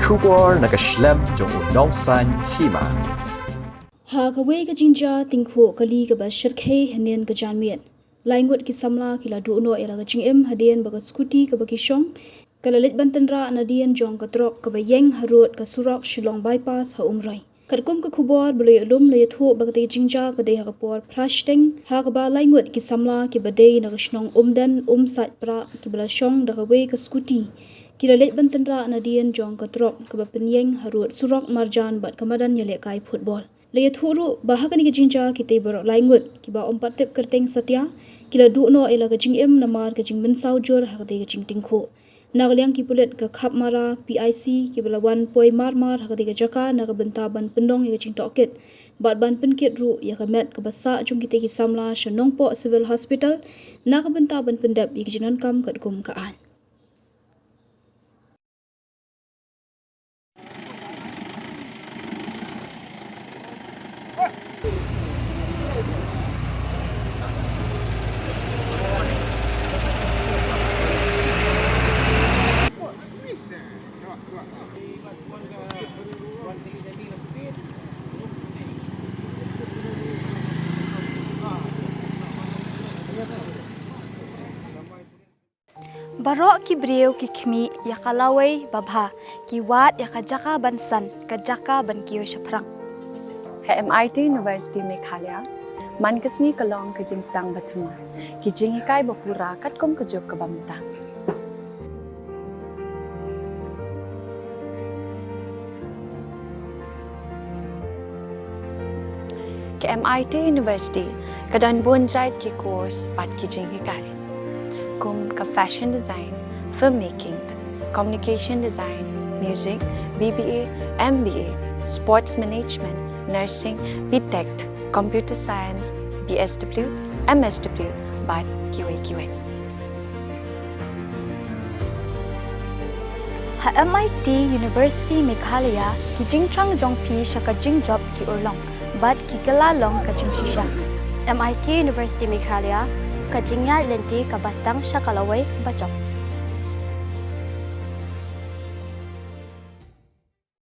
Shubor nakaslem jong unongsan Hima. Ha kawe ka jinja tingkho kali ka ba shirkhe hanen ka janmien. Ngut ki Samla ki la duno era ka jingem Nadien ba ka Scooty ka ba ki shong. Ka Leit ban Tynrah Nadien jong ka Trok ka ba yeng harut ka surok Shillong bypass ha Umroi. Kadkum ka khubor bulay ulum lay thu ba ka te jinja ka de ha ka por prashting ha ka ba Ngut ki Samla ki ba de na ka shnong umdan sat pra ki ba shong da ka we ka Scooty. Kila Leit ban Tynrah Nadien jong ka Trok ka ba penyeng harut surok marjan bat kamadan yale kai football. Leit huru bahagani ke jinja kita berok Ngut ki ba ompat tip kerteng satya kila duno ela ke jingem namar ke jing bensau jor ha ke jing tingkho nagliang ki pulet ke khap mara PIC ki bala wan poi mar ha ke jaka na ke benta ban pendong ke jing toket bat ban penkit ru ya ke met ke basa jung kita ki Samla shanong po civil hospital na ke benta ban pendap ki jinan kam kat kum ka an. Barok ki breu ki khmi ya kalawai babha ki wat ya kajaka bansan kajaka ban kiyo shaprang. MIT University Meghalaya man kasni kalong ka jing stang bathuma ki jing ikai bapura katkom ka job ka bamta. Ke MIT University kadan bonjait ki course pat ki jing ikai kum ka fashion design, filmmaking, communication design, music, BBA, MBA, sports management, nursing, BTech, computer science, BSW, MSW, but QA. Ha MIT University Meghalaya ki jingtrang jongpi shaka jing job ki urlong but ki kalalong ka jing shisha. MIT University Meghalaya ka jingya lenti ka bastang shakalaway bachok.